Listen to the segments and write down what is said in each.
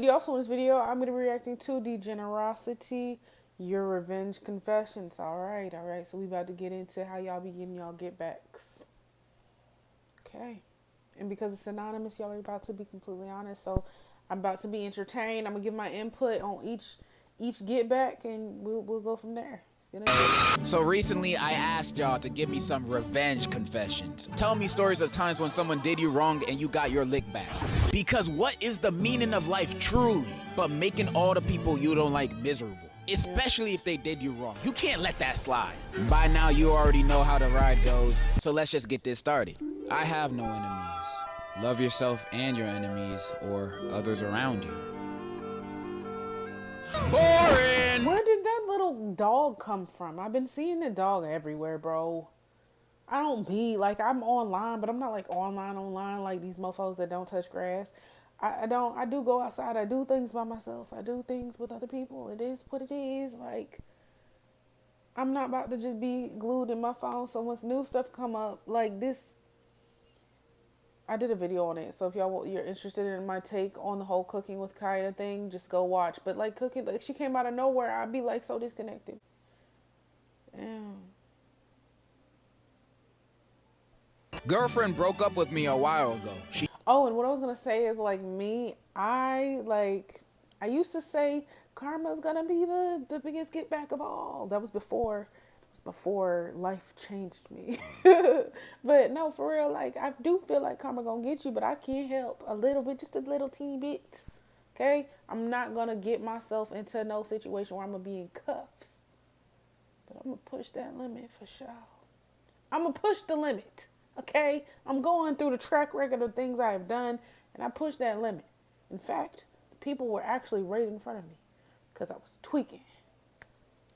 video. Also in this video, I'm going to be reacting to Degenerocity, your revenge confessions. Alright. So we about to get into how y'all be getting y'all get backs. Okay. And because it's anonymous, y'all are about to be completely honest. So I'm about to be entertained. I'm going to give my input on each get back, and we'll go from there. So recently I asked y'all to give me some revenge confessions. Tell me stories of times when someone did you wrong and you got your lick back. Because what is the meaning of life truly but making all the people you don't like miserable? Especially if they did you wrong. You can't let that slide. By now you already know how the ride goes, so let's just get this started. I have no enemies. Love yourself and your enemies or others around you. Boring! Where did that little dog come from? I've been seeing the dog everywhere, bro. I don't be, like, I'm online, but I'm not, like, online, like these mofos that don't touch grass. I do go outside. I do things by myself. I do things with other people. It is what it is. Like, I'm not about to just be glued in my phone. So once new stuff come up, like this, I did a video on it. So if you're interested in my take on the whole cooking with Kaya thing, just go watch. But like cooking, like she came out of nowhere. I'd be like so disconnected. Damn. Girlfriend broke up with me a while ago. Oh, and what I was gonna say is like me, I used to say karma's gonna be the biggest get back of all. That was before life changed me. But no, for real, like I do feel like karma gonna get you, but I can't help a little bit, just a little teeny bit. Okay? I'm not gonna get myself into no situation where I'm gonna be in cuffs. But I'm gonna push that limit for sure. I'm gonna push the limit. Okay? I'm going through the track record of things I have done, and I pushed that limit. In fact, people were actually right in front of me because I was tweaking.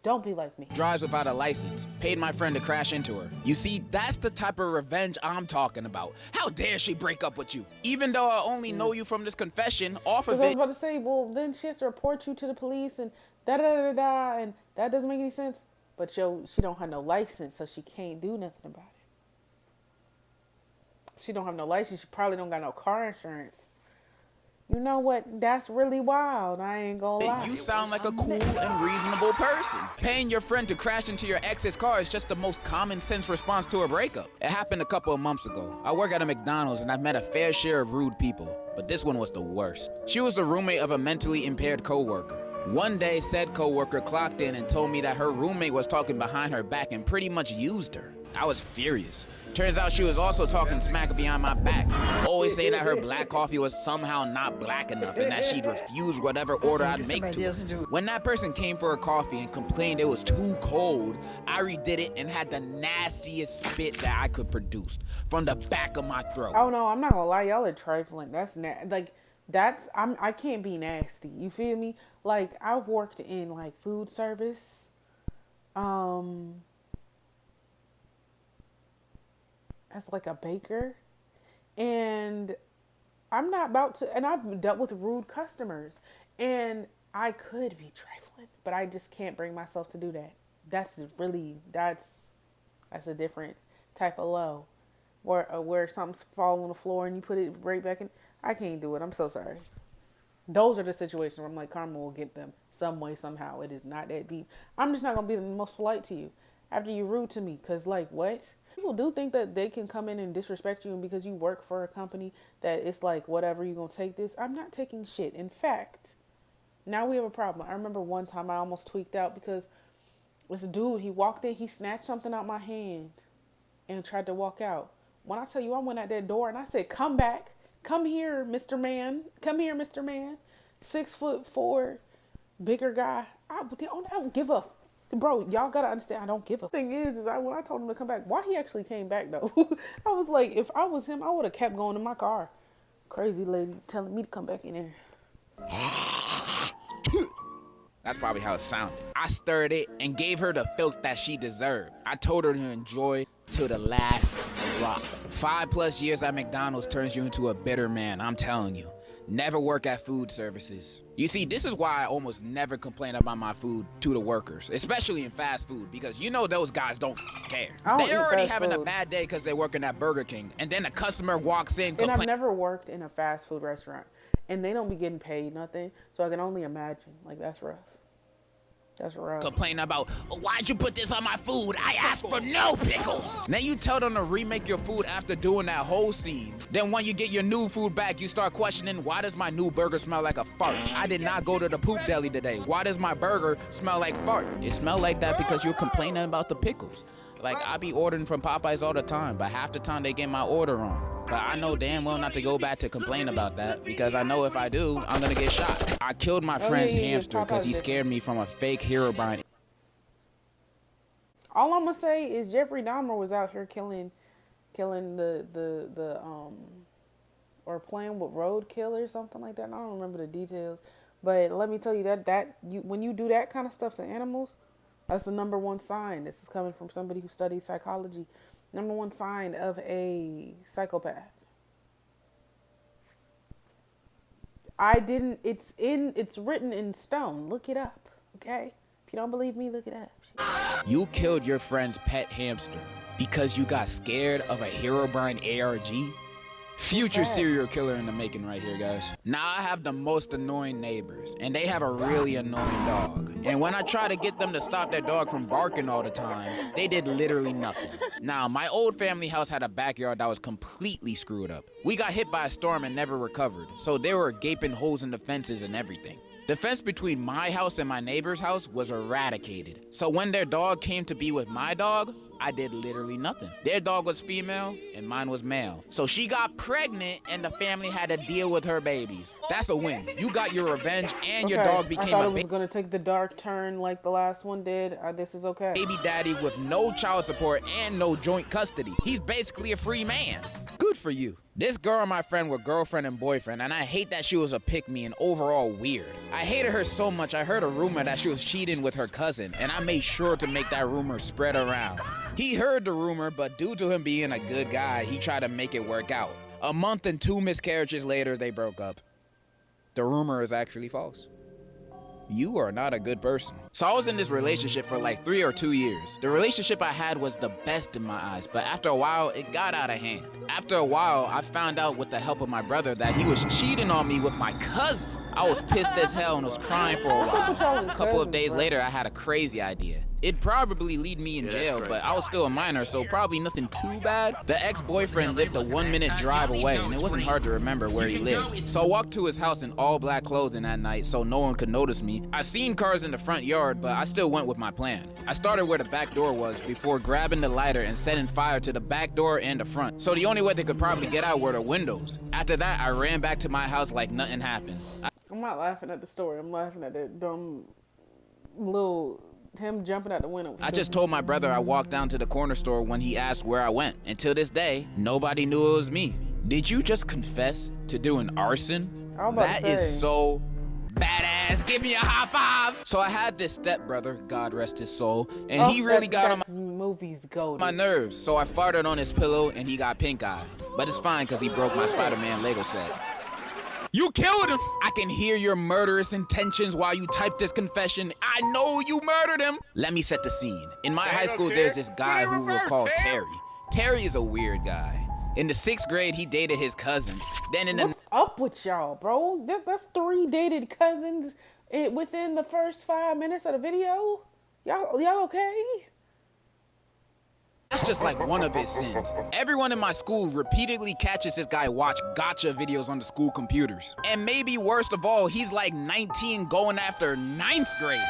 Don't be like me. Drives without a license. Paid my friend to crash into her. You see, that's the type of revenge I'm talking about. How dare she break up with you? Even though I only know you from this confession, off of it. I was about to say, well, then she has to report you to the police and da-da-da-da-da, and that doesn't make any sense. But she don't have no license, so she can't do nothing about it. She don't have no license. She probably don't got no car insurance. You know what? That's really wild. I ain't gonna lie. You sound like a cool and reasonable person. Paying your friend to crash into your ex's car is just the most common sense response to a breakup. It happened a couple of months ago. I work at a McDonald's and I've met a fair share of rude people, but this one was the worst. She was the roommate of a mentally impaired coworker. One day, said coworker clocked in and told me that her roommate was talking behind her back and pretty much used her. I was furious. Turns out she was also talking smack behind my back, always saying that her black coffee was somehow not black enough and that she'd refuse whatever order I'd make to her. When that person came for her coffee and complained it was too cold, I redid it and had the nastiest spit that I could produce from the back of my throat. Oh no, I'm not gonna lie, y'all are trifling. I can't be nasty. You feel me? Like I've worked in like food service, as like a baker, and I'm not about to, and I've dealt with rude customers, and I could be trifling, but I just can't bring myself to do that. That's a different type of low, where something's falling on the floor and you put it right back in. I can't do it. I'm so sorry. Those are the situations where I'm like, karma will get them some way, somehow. It is not that deep. I'm just not gonna be the most polite to you after you're rude to me, cause like what? People do think that they can come in and disrespect you, and because you work for a company that it's like, whatever, you're going to take this. I'm not taking shit. In fact, now we have a problem. I remember one time I almost tweaked out because this dude, he walked in, he snatched something out my hand and tried to walk out. When I tell you, I went out that door and I said, come back. Come here, Mr. Man. Come here, Mr. Man. 6'4", bigger guy. I don't give a bro, y'all gotta understand, I don't give a. Thing is when I told him to come back, why he actually came back though? I was like, if I was him, I would have kept going in my car. Crazy lady telling me to come back in there. That's probably how it sounded. I stirred it and gave her the filth that she deserved. I told her to enjoy till the last drop. 5+ years at McDonald's turns you into a bitter man, I'm telling you. Never work at food services. You see, this is why I almost never complain about my food to the workers, especially in fast food, because you know those guys don't care. They're already having a bad day because they're working at Burger King, and then a customer walks in. And I've never worked in a fast food restaurant. and they don't be getting paid nothing. So I can only imagine. Like, that's rough. That's rough. Complain about, why'd you put this on my food? I asked for no pickles. Now you tell them to remake your food after doing that whole scene. Then when you get your new food back, you start questioning, why does my new burger smell like a fart? I did not go to the poop deli today. Why does my burger smell like fart? It smelled like that because you're complaining about the pickles. Like, I be ordering from Popeyes all the time, but half the time they get my order wrong. But I know damn well not to go back to complain about that, because I know if I do, I'm gonna get shot. I killed my friend's hamster because he scared me from a fake Herobrine. All I'm gonna say is Jeffrey Dahmer was out here killing or playing with roadkill or something like that. I don't remember the details, but let me tell you when you do that kind of stuff to animals, that's the number one sign. This is coming from somebody who studies psychology. Number one sign of a psychopath. It's written in stone. Look it up, okay? If you don't believe me, look it up. You killed your friend's pet hamster because you got scared of a Herobrine ARG? Future serial killer in the making right here, guys. Now I have the most annoying neighbors, and they have a really annoying dog. And when I try to get them to stop their dog from barking all the time, they did literally nothing. Now, my old family house had a backyard that was completely screwed up. We got hit by a storm and never recovered, so there were gaping holes in the fences and everything. The fence between my house and my neighbor's house was eradicated. So when their dog came to be with my dog, I did literally nothing. Their dog was female and mine was male. So she got pregnant and the family had to deal with her babies. That's a win. You got your revenge and your dog became I thought it was going to take the dark turn like the last one did. This is okay. Baby daddy with no child support and no joint custody. He's basically a free man. Good for you. This girl and my friend were girlfriend and boyfriend, and I hate that she was a pick-me and overall weird. I hated her so much I heard a rumor that she was cheating with her cousin, and I made sure to make that rumor spread around. He heard the rumor, but due to him being a good guy, he tried to make it work out. A month and 2 miscarriages later, they broke up. The rumor is actually false. You are not a good person. So I was in this relationship for like 3 or 2 years. The relationship I had was the best in my eyes, but after a while, it got out of hand. After a while, I found out with the help of my brother that he was cheating on me with my cousin. I was pissed as hell and was crying for a while. A couple of days later, I had a crazy idea. It'd probably lead me in jail, but I was still a minor, so probably nothing too bad. The ex-boyfriend lived a 1-minute drive away, and it wasn't hard to remember where he lived. So I walked to his house in all black clothing that night so no one could notice me. I seen cars in the front yard, but I still went with my plan. I started where the back door was before grabbing the lighter and setting fire to the back door and the front. So the only way they could probably get out were the windows. After that, I ran back to my house like nothing happened. I'm not laughing at the story. I'm laughing at that dumb little... him jumping out the window. I just told my brother I walked down to the corner store when he asked where I went. Until this day, nobody knew it was me. Did you just confess to doing arson? That is so badass. Give me a high five. So I had this stepbrother, God rest his soul, and he really got on my nerves. So I farted on his pillow and he got pink eye. But it's fine because he broke my Spider-Man Lego set. You killed him! I can hear your murderous intentions while you type this confession. I know you murdered him! Let me set the scene. In my high school, there's this guy who we'll call Terry. Terry is a weird guy. In the 6th grade, he dated his cousin. Then in What's up with y'all, bro? That's 3 dated cousins within the first 5 minutes of the video? Y'all okay? That's just like one of his sins. Everyone in my school repeatedly catches this guy watch gotcha videos on the school computers. And maybe worst of all, he's like 19 going after 9th graders.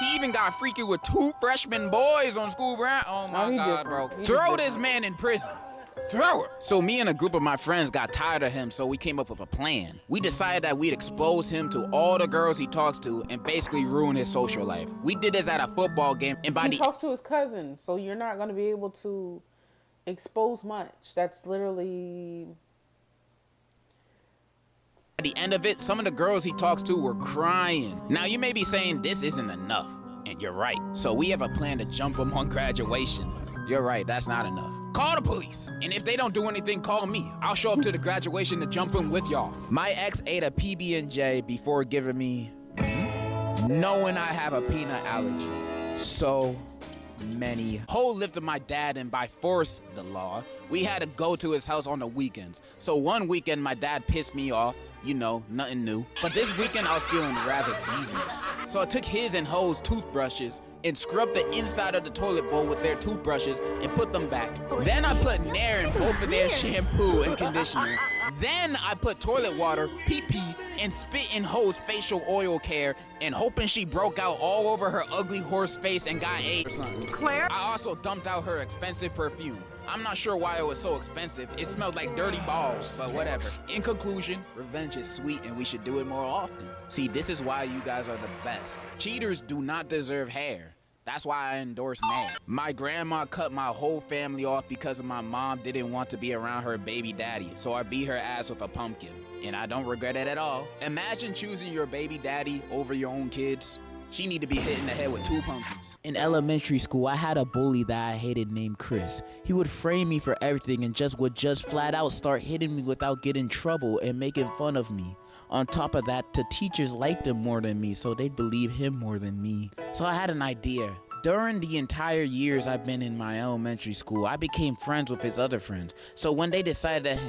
He even got freaky with 2 freshman boys on school ground. Oh my God, bro. Throw this man in prison. Throw her. So me and a group of my friends got tired of him, so we came up with a plan. We decided that we'd expose him to all the girls he talks to and basically ruin his social life. We did this at a football game, and he talks to his cousin, so you're not going to be able to expose much. That's literally... At the end of it, some of the girls he talks to were crying. Now you may be saying this isn't enough, and you're right. So we have a plan to jump him on graduation. You're right, that's not enough. Call the police. And if they don't do anything, call me. I'll show up to the graduation to jump in with y'all. My ex ate a PB&J before giving me, knowing I have a peanut allergy. So many. Ho lived with my dad, and by force, the law, we had to go to his house on the weekends. So one weekend, my dad pissed me off. You know, nothing new. But this weekend, I was feeling rather devious. So I took his and Ho's toothbrushes and scrubbed the inside of the toilet bowl with their toothbrushes and put them back. Then I put Nair in both of their shampoo and conditioner. Then I put toilet water, pee-pee, and spit in Ho's facial oil care and hoping she broke out all over her ugly horse face and got AIDS or something. Claire? I also dumped out her expensive perfume. I'm not sure why it was so expensive. It smelled like dirty balls, but whatever. In conclusion, revenge is sweet and we should do it more often. See, this is why you guys are the best. Cheaters do not deserve hair. That's why I endorse Nay. My grandma cut my whole family off because my mom didn't want to be around her baby daddy, so I beat her ass with a pumpkin. And I don't regret it at all. Imagine choosing your baby daddy over your own kids. She need to be hit in the head with 2 pumpkins. In elementary school, I had a bully that I hated named Chris. He would frame me for everything and would flat out start hitting me without getting in trouble and making fun of me. On top of that, the teachers liked him more than me, so they'd believe him more than me. So I had an idea. During the entire years I've been in my elementary school, I became friends with his other friends. So when they decided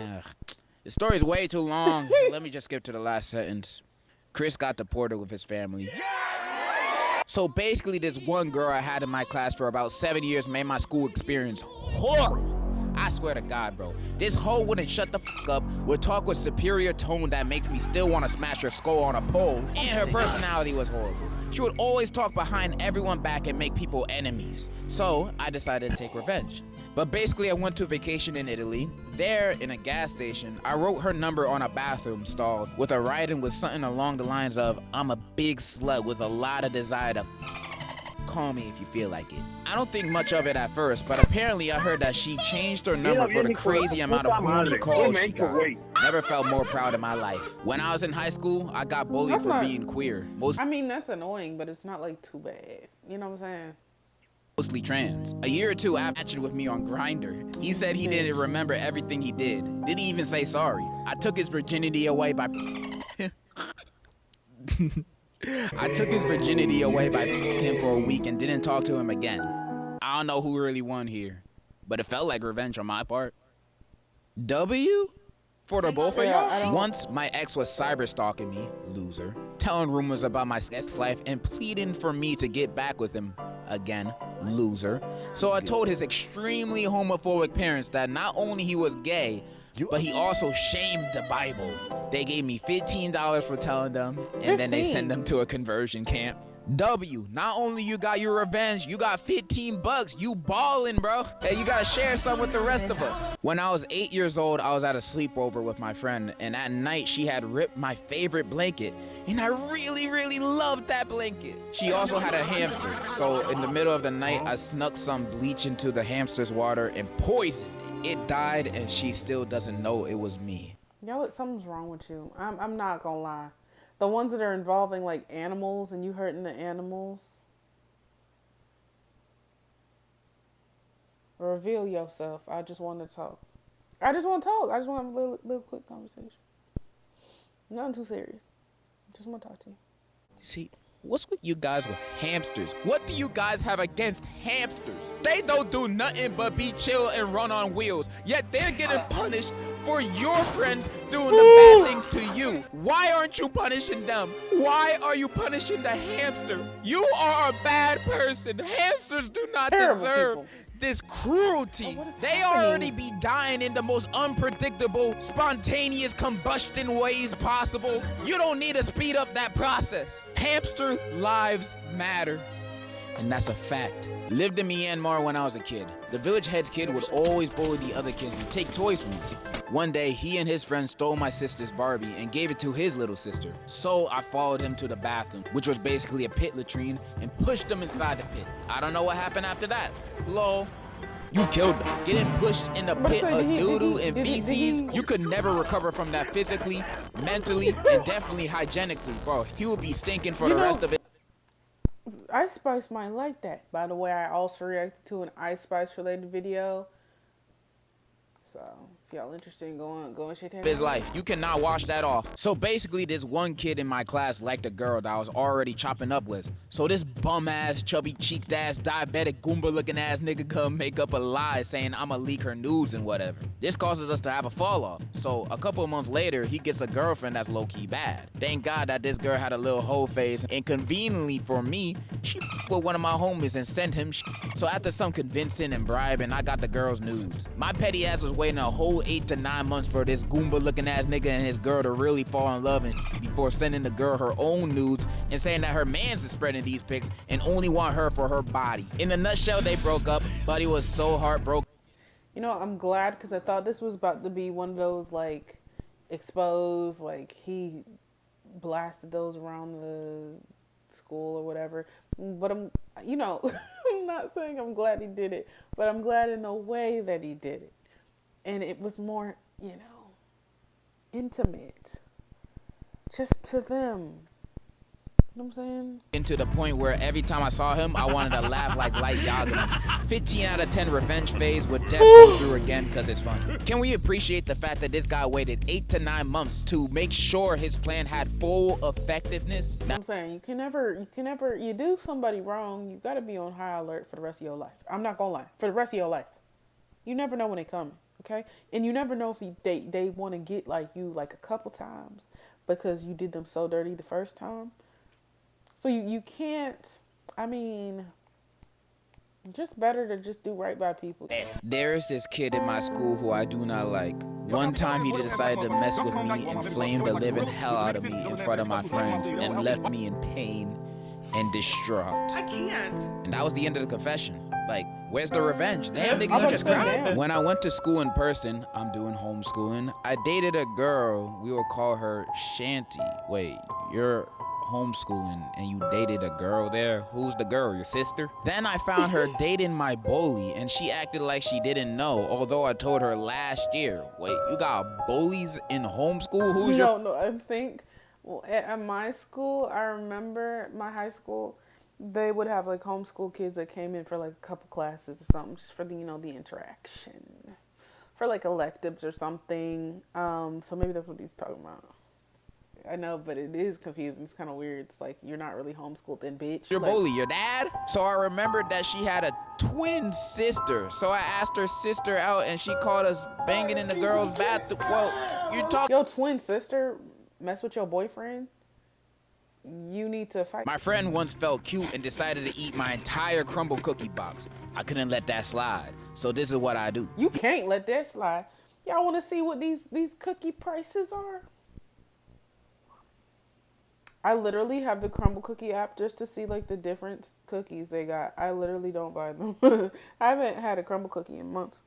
the story's way too long, let me just skip to the last sentence. Chris got deported with his family. So basically, this one girl I had in my class for about 7 years made my school experience horrible. I swear to God, bro. This hoe wouldn't shut the fuck up, would talk with superior tone that makes me still want to smash her skull on a pole, and her personality was horrible. She would always talk behind everyone back and make people enemies. So I decided to take revenge. But basically, I went to vacation in Italy. There, in a gas station, I wrote her number on a bathroom stall with a writing with something along the lines of, "I'm a big slut with a lot of desire to call me if you feel like it." I don't think much of it at first, but apparently I heard that she changed her number for the crazy amount of horny calls she got. Never felt more proud in my life. When I was in high school, I got bullied for being queer. I mean, that's annoying, but it's not like too bad. You know what I'm saying? Mostly trans. A year or two after matching with me on Grindr, he said he didn't remember everything he did. Didn't even say sorry. I took his virginity away by I took his virginity away by him for a week and didn't talk to him again. I don't know who really won here, but it felt like revenge on my part. W? For the both of y'all? Once, my ex was cyberstalking me, loser, telling rumors about my ex-life and pleading for me to get back with him again, loser. So I told his extremely homophobic parents that not only he was gay, but he also shamed the Bible. They gave me $15 for telling them, and then they sent them to a conversion camp. W, not only you got your revenge, you got $15. You ballin', bro. Hey, you gotta share some with the rest of us. When I was 8 years old, I was at a sleepover with my friend, and at night she had ripped my favorite blanket, and I really, really loved that blanket. She also had a hamster, so in the middle of the night, I snuck some bleach into the hamster's water and poisoned it. It died, and she still doesn't know it was me. Yo, something's wrong with you. I'm not gonna lie. The ones that are involving like animals and you hurting the animals. Reveal yourself. I just want to talk. I just want to talk. I just want to have a little quick conversation. Nothing too serious. Just want to talk to you. See, what's with you guys with hamsters? What do you guys have against hamsters? They don't do nothing but be chill and run on wheels, yet they're getting punished for your friends doing the bad things to you. Why aren't you punishing them? Why are you punishing the hamster? You are a bad person. Hamsters do not deserve this cruelty. They already be dying in the most unpredictable, spontaneous combustion ways possible. You don't need to speed up that process. Hamster lives matter. And that's a fact. Lived in Myanmar when I was a kid. The village head's kid would always bully the other kids and take toys from us. One day, he and his friend stole my sister's Barbie and gave it to his little sister. So I followed him to the bathroom, which was basically a pit latrine, and pushed him inside the pit. I don't know what happened after that. Lol. You killed him. Getting pushed in the pit of doo-doo and feces, you could never recover from that physically, mentally, and definitely hygienically, bro. He would be stinking for the rest of it. Ice Spice might like that. By the way, I also reacted to an Ice Spice related video. So If y'all interested in going shit down. His life. You cannot wash that off. So basically, this one kid in my class liked a girl that I was already chopping up with. So this bum-ass, chubby-cheeked ass, diabetic, Goomba-looking ass nigga come make up a lie saying I'ma leak her nudes and whatever. This causes us to have a fall-off. So a couple of months later, he gets a girlfriend that's low-key bad. Thank God that this girl had a little hoe face, and conveniently for me, she with one of my homies and sent him So after some convincing and bribing, I got the girl's nudes. My petty ass was waiting a whole 8 to 9 months for this Goomba looking ass nigga and his girl to really fall in love and before sending the girl her own nudes and saying that her mans is spreading these pics and only want her for her body. In a nutshell, they broke up. Buddy was so heartbroken. You know, I'm glad because I thought this was about to be one of those like exposed, like he blasted those around the school or whatever. But I'm not saying I'm glad he did it, but I'm glad in the way that he did it. And it was more, intimate. Just to them. You know what I'm saying? To the point where every time I saw him, I wanted to laugh like Light Yagami. 15 out of 10 revenge phase would definitely go through again because it's fun. Can we appreciate the fact that this guy waited 8 to 9 months to make sure his plan had full effectiveness? I'm saying you do somebody wrong, you gotta be on high alert for the rest of your life. I'm not gonna lie, for the rest of your life. You never know when they come. Okay, and you never know if they want to get like you like a couple times because you did them so dirty the first time. So you can't. I mean, just better to just do right by people. There is this kid in my school who I do not like. One time he decided to mess with me and flame the living hell out of me in front of my friends and left me in pain and distraught. I can't. And that was the end of the confession. Like, where's the revenge? Damn, nigga, you just cried. When I went to school in person, I'm doing homeschooling, I dated a girl, we will call her Shanty. Wait, you're homeschooling and you dated a girl there? Who's the girl, your sister? Then I found her dating my bully and she acted like she didn't know, although I told her last year. Wait, you got bullies in homeschool? Who's No, I think, well, at my school, I remember my high school, they would have like homeschool kids that came in for like a couple classes or something, just for the the interaction, for like electives or something. So maybe that's what he's talking about. I know, but it is confusing. It's kind of weird. It's like you're not really homeschooled then, bitch. Your like, bully, your dad? So I remembered that she had a twin sister. So I asked her sister out and she caught us banging in the girls' bathroom. Well, you talk. Your twin sister mess with your boyfriend? You need to fight. My friend once felt cute and decided to eat my entire crumble cookie box. I couldn't let that slide. So this is what I do. You can't let that slide. Y'all want to see what these cookie prices are? I literally have the Crumble Cookie app just to see like the different cookies they got. I literally don't buy them. I haven't had a Crumble Cookie in months.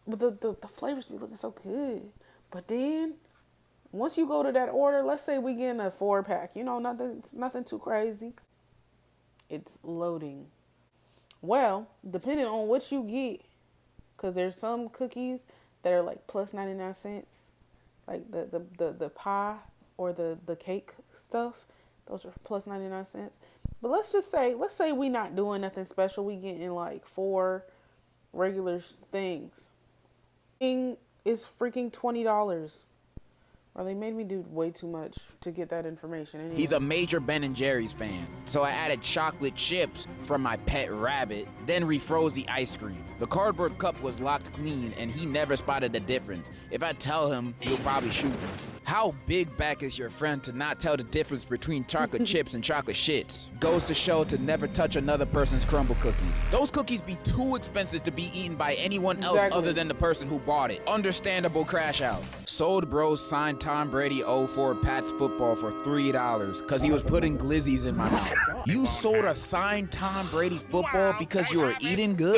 But the flavors be looking so good. But then once you go to that order, let's say we getting a 4-pack, nothing too crazy. It's loading. Well, depending on what you get, because there's some cookies that are like plus 99 cents, like the pie or the cake stuff, those are plus 99 cents. But let's say we not doing nothing special. We getting like 4 regular things. Thing is freaking $20. Or they made me do way too much to get that information. Anyway. He's a major Ben & Jerry's fan, so I added chocolate chips from my pet rabbit, then refroze the ice cream. The cardboard cup was locked clean, and he never spotted the difference. If I tell him, he'll probably shoot me. How big back is your friend to not tell the difference between chocolate chips and chocolate shits? Goes to show to never touch another person's crumble cookies. Those cookies be too expensive to be eaten by anyone else other than the person who bought it. Understandable crash out. Sold bros signed Tom Brady 04 Pats football for $3 because he was putting glizzies in my mouth. You sold a signed Tom Brady football because you were eating good?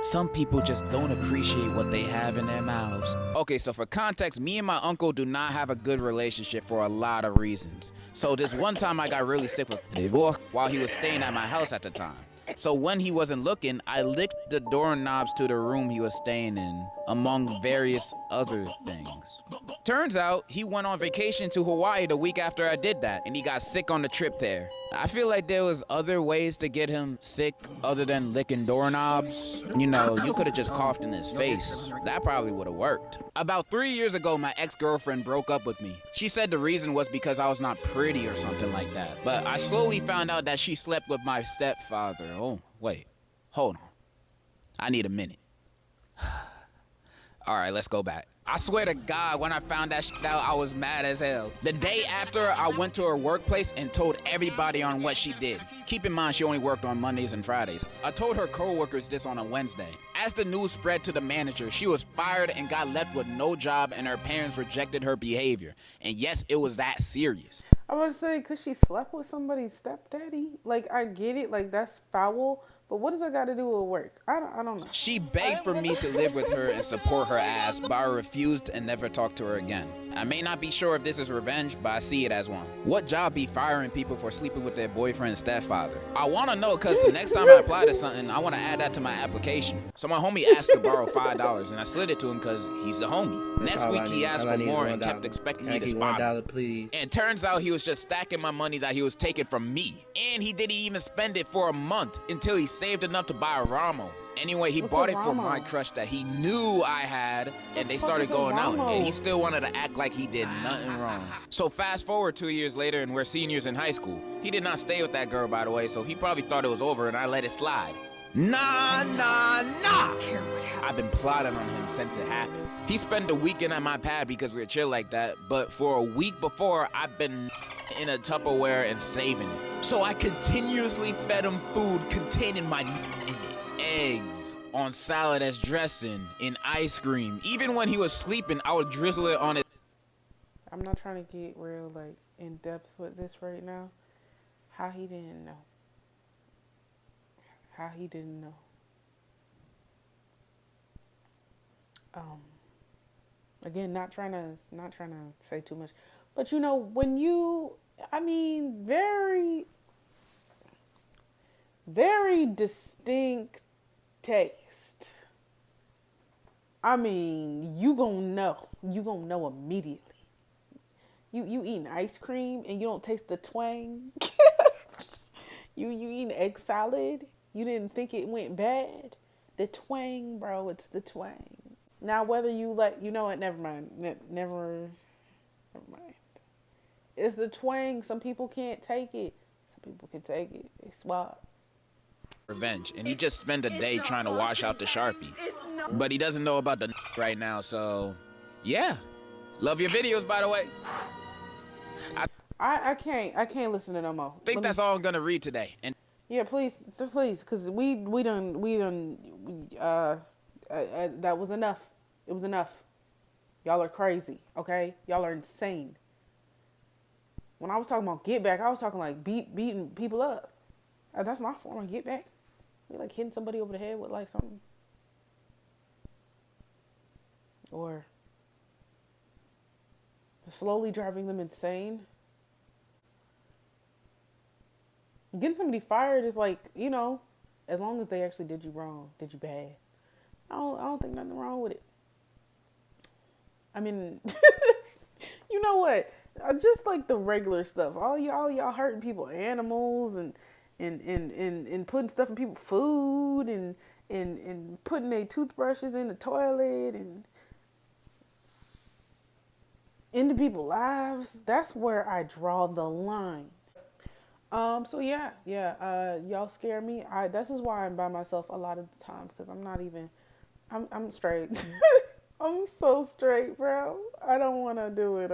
Some people just don't appreciate what they have in their mouths. Okay, so for context, me and my uncle do not have a good relationship for a lot of reasons. So this one time I got really sick with divorce while he was staying at my house at the time. So when he wasn't looking, I licked the doorknobs to the room he was staying in. among various other things. Turns out he went on vacation to Hawaii the week after I did that, and he got sick on the trip there. I feel like there was other ways to get him sick other than licking doorknobs. You know, you could have just coughed in his face. That probably would have worked. About 3 years ago, my ex-girlfriend broke up with me. She said the reason was because I was not pretty or something like that. But I slowly found out that she slept with my stepfather. Oh, wait. Hold on. I need a minute. All right, let's go back. I swear to God, when I found that shit out, I was mad as hell. The day after, I went to her workplace and told everybody on what she did. Keep in mind, she only worked on Mondays and Fridays. I told her coworkers this on a Wednesday. As the news spread to the manager, she was fired and got left with no job, and her parents rejected her behavior. And yes, it was that serious. I was to say, because she slept with somebody's stepdaddy? Like, I get it. Like, that's foul. But what does that got to do with work? I don't know. She begged for me to live with her and support her ass, but I refused and never talked to her again. I may not be sure if this is revenge, but I see it as one. What job be firing people for sleeping with their boyfriend's stepfather? I want to know, because the next time I apply to something, I want to add that to my application. So my homie asked to borrow $5, and I slid it to him because he's a homie. Next week, he asked for more and kept expecting me to spot him. Please. And turns out he was just stacking my money that he was taking from me. And he didn't even spend it for a month until he saved enough to buy a Ramo. Anyway, he bought it for my crush that he knew I had, and they started going out, and he still wanted to act like he did nothing wrong. So fast forward 2 years later, and we're seniors in high school. He did not stay with that girl, by the way, so he probably thought it was over, and I let it slide. Nah. I've been plotting on him since it happened. He spent the weekend at my pad because we were chill like that, but for a week before, I've been in a Tupperware and saving it. So I continuously fed him food containing my in it. Eggs on salad as dressing, in ice cream. Even when he was sleeping, I would drizzle it on it. I'm not trying to get real, like, in depth with this right now. How he didn't know. How he didn't know. Again, not trying to say too much, but you know, when you, very, very distinct taste. You gonna know immediately. You eating ice cream and you don't taste the twang. you eating egg salad. You didn't think it went bad. The twang, bro, it's the twang. Now, whether you never mind. Never mind. It's the twang. Some people can't take it. Some people can take it. They swap. Revenge, and he just spent a day trying to wash out the Sharpie. But he doesn't know about the right now, so yeah. Love your videos, by the way. I can't listen to no more. I think that's all I'm gonna read today. And yeah, please, because we done that was enough. It was enough. Y'all are crazy, okay? Y'all are insane. When I was talking about get back, I was talking like beating people up. That's my form of get back. We like hitting somebody over the head with like something. Or slowly driving them insane. Getting somebody fired is like, as long as they actually did you wrong, did you bad. I don't think nothing wrong with it. You know what? Just like the regular stuff. All y'all hurting people, animals, and putting stuff in people's food, and putting their toothbrushes in the toilet, and into people's lives. That's where I draw the line. So yeah, y'all scare me. This is why I'm by myself a lot of the time, because I'm straight. I'm so straight, bro. I don't want to do it.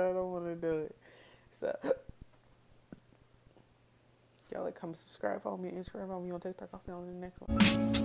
So y'all come subscribe, follow me on Instagram, follow me on TikTok. I'll see you on the next one.